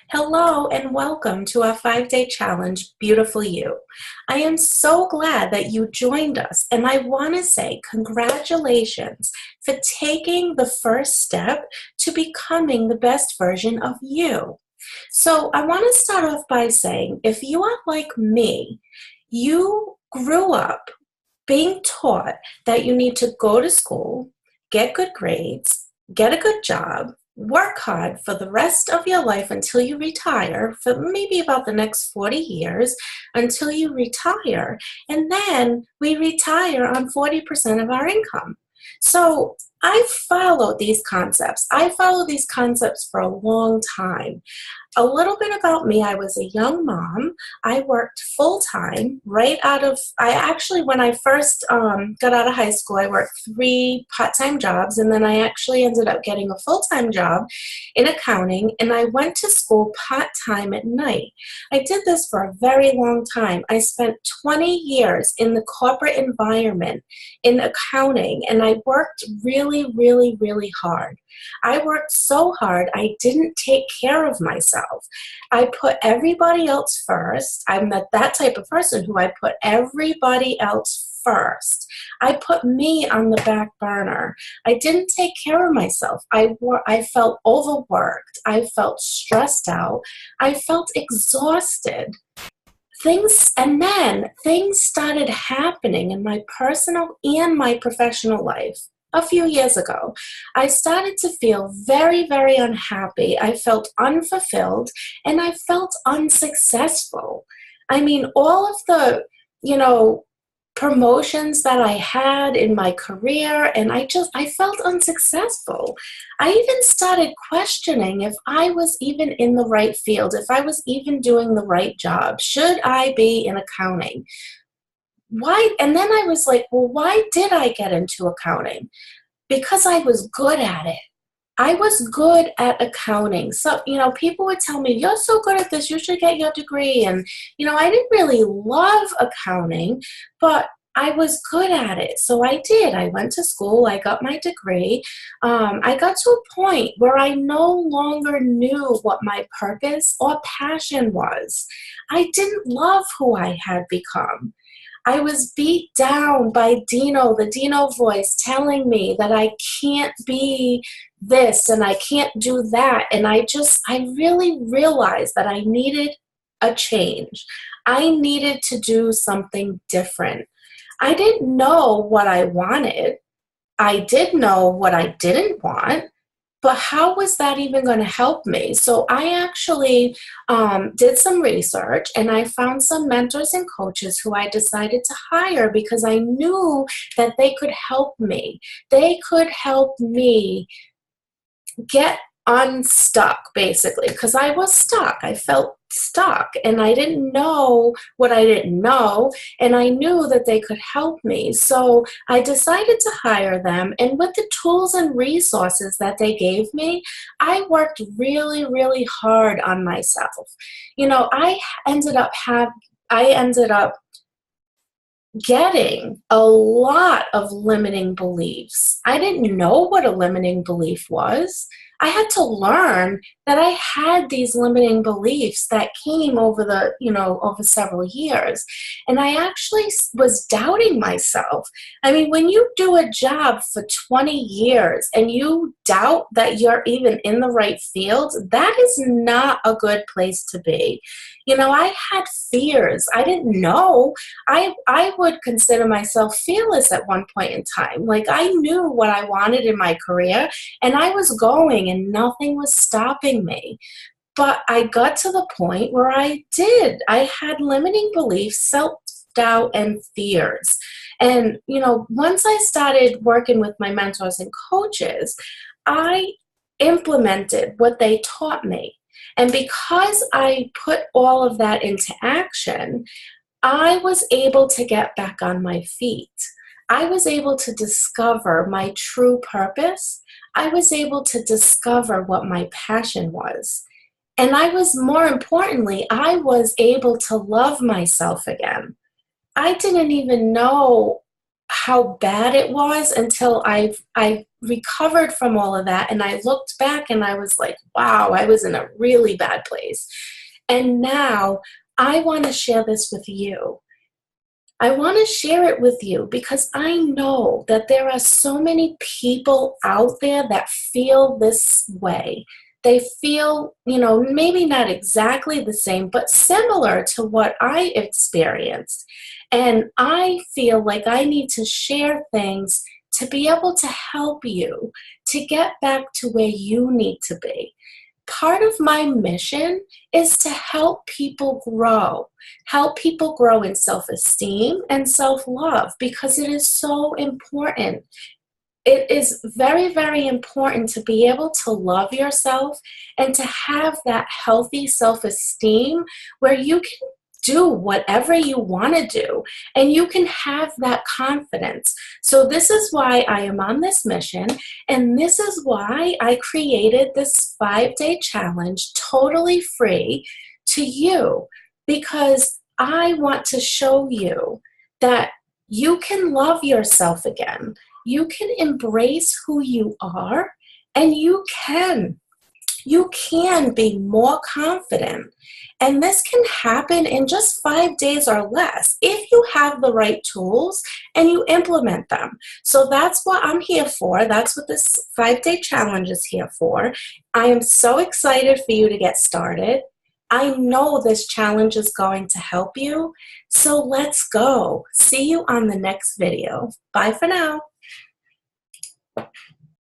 Hello and welcome to our 5-day challenge, Beautiful You. I am so glad that you joined us, and I want to say congratulations for taking the first step to becoming the best version of you. So I want to start off by saying, if you are like me, you grew up being taught that you need to go to school, get good grades, get a good job, work hard for the rest of your life until you retire, for maybe about the next 40 years until you retire, and then we retire on 40% of our income. So I followed these concepts. I followed these concepts for a long time. A little bit about me: I was a young mom. I worked full-time when I first got out of high school, I worked 3 part-time jobs, and then I actually ended up getting a full-time job in accounting, and I went to school part-time at night. I did this for a very long time. I spent 20 years in the corporate environment in accounting, and I worked really, really, really hard. I worked so hard, I didn't take care of myself. I put everybody else first. I'm that type of person who I put everybody else first. I put me on the back burner. I didn't take care of myself. I felt overworked. I felt stressed out. I felt exhausted. Things started happening in my personal and my professional life. A few years ago, I started to feel very, very unhappy. I felt unfulfilled and I felt unsuccessful. I mean, all of the, promotions that I had in my career, and I felt unsuccessful. I even started questioning if I was even in the right field, if I was even doing the right job. Should I be in accounting? Why? And then I was like, well, why did I get into accounting? Because I was good at it. I was good at accounting. So, people would tell me, you're so good at this, you should get your degree. And, I didn't really love accounting, but I was good at it. So I did. I went to school, I got my degree. I got to a point where I no longer knew what my purpose or passion was. I didn't love who I had become. I was beat down by Dino, the Dino voice, telling me that I can't be this and I can't do that. And I really realized that I needed a change. I needed to do something different. I didn't know what I wanted. I did know what I didn't want. But how was that even going to help me? So I actually did some research, and I found some mentors and coaches who I decided to hire because I knew that they could help me. They could help me get unstuck, basically, because I was stuck. I felt stuck, and I didn't know what I didn't know, and I knew that they could help me. So I decided to hire them, and with the tools and resources that they gave me, I worked really, really hard on myself. I ended up getting a lot of limiting beliefs. I didn't know what a limiting belief was. I had to learn that I had these limiting beliefs that came over several years. And I actually was doubting myself. I mean, when you do a job for 20 years and you doubt that you're even in the right field, that is not a good place to be. I had fears. I didn't know. I would consider myself fearless at one point in time. Like, I knew what I wanted in my career, and I was going, and nothing was stopping me. But I got to the point where I had limiting beliefs, self-doubt, and fears. And, once I started working with my mentors and coaches, I implemented what they taught me. And because I put all of that into action, I was able to get back on my feet. I was able to discover my true purpose. I was able to discover what my passion was. And more importantly, I was able to love myself again. I didn't even know how bad it was until I recovered from all of that, and I looked back and I was like, wow, I was in a really bad place. And now I want to share this with you. I want to share it with you because I know that there are so many people out there that feel this way. They feel, maybe not exactly the same, but similar to what I experienced. And I feel like I need to share things to be able to help you to get back to where you need to be. Part of my mission is to help people grow in self-esteem and self-love, because it is so important. It is very, very important to be able to love yourself and to have that healthy self-esteem where you can do whatever you want to do and you can have that confidence. So this is why I am on this mission, and this is why I created this 5-day challenge totally free to you, because I want to show you that you can love yourself again. You can embrace who you are, and you can be more confident. And this can happen in just 5 days or less if you have the right tools and you implement them. So that's what I'm here for. That's what this 5-day challenge is here for. I am so excited for you to get started. I know this challenge is going to help you. So let's go. See you on the next video. Bye for now.